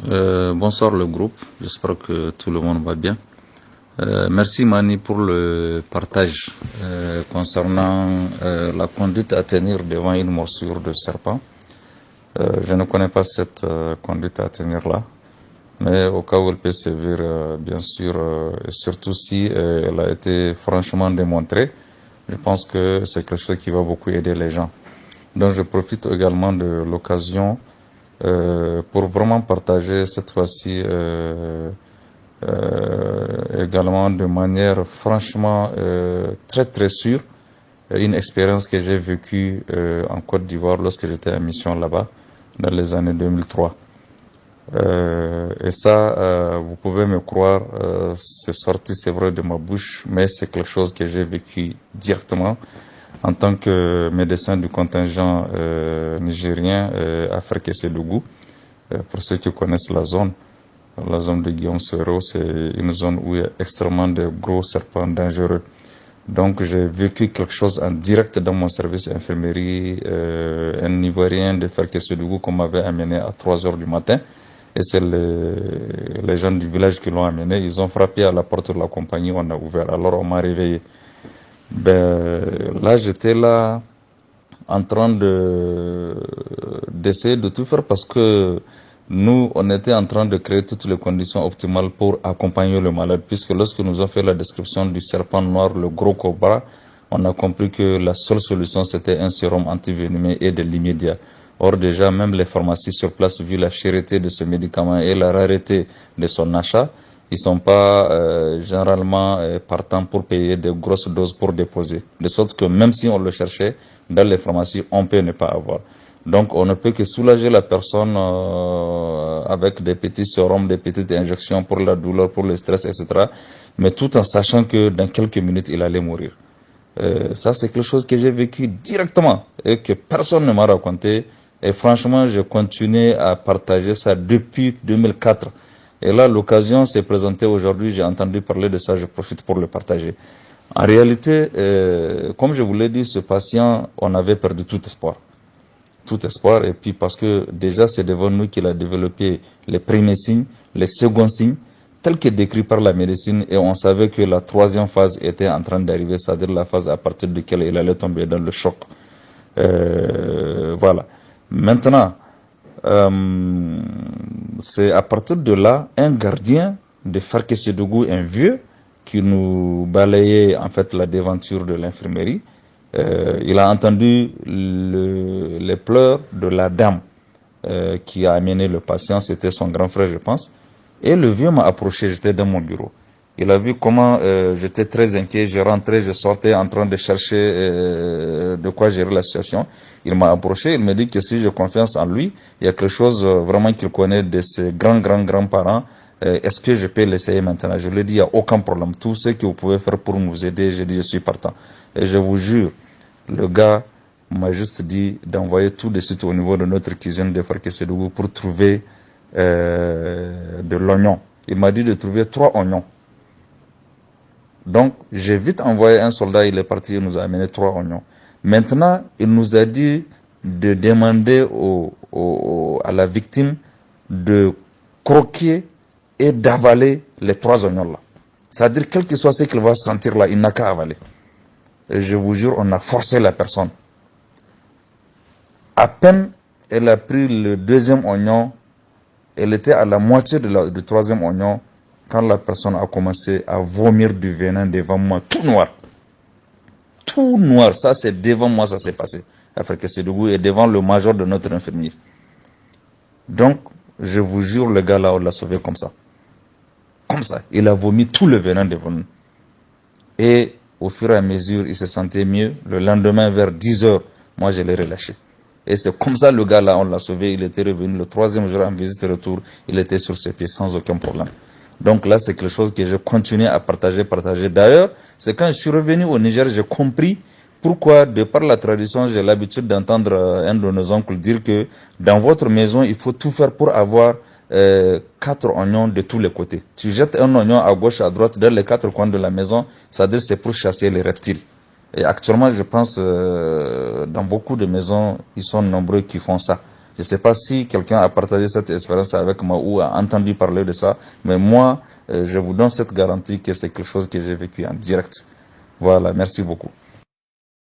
Bonsoir le groupe, j'espère que tout le monde va bien. Merci Mani pour le partage concernant la conduite à tenir devant une morsure de serpent. Je ne connais pas cette conduite à tenir là, mais au cas où elle peut servir, bien sûr, et surtout si elle a été franchement démontrée, je pense que c'est quelque chose qui va beaucoup aider les gens. Donc je profite également de l'occasion pour vraiment partager cette fois-ci également de manière franchement très très sûre une expérience que j'ai vécue en Côte d'Ivoire lorsque j'étais en mission là-bas dans les années 2003. Et ça, vous pouvez me croire, c'est sorti, c'est vrai, de ma bouche, mais c'est quelque chose que j'ai vécu directement en tant que médecin du contingent nigérien à Ferkessédougou. Pour ceux qui connaissent la zone de Guillaume Soro, c'est une zone où il y a extrêmement de gros serpents dangereux. Donc j'ai vécu quelque chose en direct dans mon service infirmerie, un Ivoirien de Ferkessédougou qu'on m'avait amené à 3 heures du matin. Et c'est les gens du village qui l'ont amené. Ils ont frappé à la porte de la compagnie, on a ouvert. Alors on m'a réveillé. Là, j'étais là en train d'essayer de tout faire parce que nous, on était en train de créer toutes les conditions optimales pour accompagner le malade, puisque lorsque nous avons fait la description du serpent noir, le gros cobra, on a compris que la seule solution, c'était un sérum antivenimé et de l'immédiat. Or, déjà, même les pharmacies sur place, vu la cherté de ce médicament et la rareté de son achat, ils sont pas généralement partants pour payer de grosses doses pour déposer. De sorte que même si on le cherchait, dans les pharmacies, on peut ne pas avoir. Donc, on ne peut que soulager la personne avec des petits sérums, des petites injections pour la douleur, pour le stress, etc. Mais tout en sachant que dans quelques minutes, il allait mourir. Ça, c'est quelque chose que j'ai vécu directement et que personne ne m'a raconté. Et franchement, je continue à partager ça depuis 2004. Et là, l'occasion s'est présentée aujourd'hui. J'ai entendu parler de ça. Je profite pour le partager. En réalité, comme je vous l'ai dit, ce patient, on avait perdu tout espoir. Tout espoir. Et puis parce que déjà, c'est devant nous qu'il a développé les premiers signes, les seconds signes, tels que décrits par la médecine. Et on savait que la troisième phase était en train d'arriver, c'est-à-dire la phase à partir de laquelle il allait tomber dans le choc. Voilà. Maintenant, c'est à partir de là, un gardien de Farkessédougou, un vieux, qui nous balayait en fait la devanture de l'infirmerie. Il a entendu les pleurs de la dame qui a amené le patient, c'était son grand frère, je pense. Et le vieux m'a approché, j'étais dans mon bureau. Il a vu comment j'étais très inquiet, je rentrais, je sortais en train de chercher de quoi gérer la situation. Il m'a approché, il m'a dit que si j'ai confiance en lui, il y a quelque chose vraiment qu'il connaît de ses grands-parents. Est-ce que je peux l'essayer maintenant? Je lui ai dit, il n'y a aucun problème. Tout ce que vous pouvez faire pour nous aider, j'ai dit, je suis partant. Et je vous jure, le gars m'a juste dit d'envoyer tout de suite au niveau de notre cuisine de Farkessédougou pour trouver de l'oignon. Il m'a dit de trouver 3 oignons. Donc, j'ai vite envoyé un soldat, il est parti, il nous a amené 3 oignons. Maintenant, il nous a dit de demander à la victime de croquer et d'avaler les 3 oignons là. C'est-à-dire, quel que soit ce qu'il va sentir là, il n'a qu'à avaler. Et je vous jure, on a forcé la personne. À peine elle a pris le deuxième oignon, elle était à la moitié du troisième oignon, quand la personne a commencé à vomir du venin devant moi, tout noir. Tout noir, ça c'est devant moi, ça s'est passé. Afrique Sédougou est devant le major de notre infirmier. Donc, je vous jure, le gars là, on l'a sauvé comme ça. Comme ça. Il a vomi tout le venin devant nous. Et au fur et à mesure, il se sentait mieux. Le lendemain, vers 10 heures, moi je l'ai relâché. Et c'est comme ça le gars là, on l'a sauvé. Il était revenu le 3e jour en visite et retour. Il était sur ses pieds sans aucun problème. Donc là, c'est quelque chose que je continue à partager. D'ailleurs, c'est quand je suis revenu au Niger, j'ai compris pourquoi, de par la tradition, j'ai l'habitude d'entendre un de nos oncles dire que dans votre maison, il faut tout faire pour avoir 4 oignons de tous les côtés. Tu jettes un oignon à gauche, à droite, dans les 4 coins de la maison, c'est-à-dire c'est pour chasser les reptiles. Et actuellement, je pense, dans beaucoup de maisons, ils sont nombreux qui font ça. Je ne sais pas si quelqu'un a partagé cette expérience avec moi ou a entendu parler de ça, mais moi, je vous donne cette garantie que c'est quelque chose que j'ai vécu en direct. Voilà, merci beaucoup.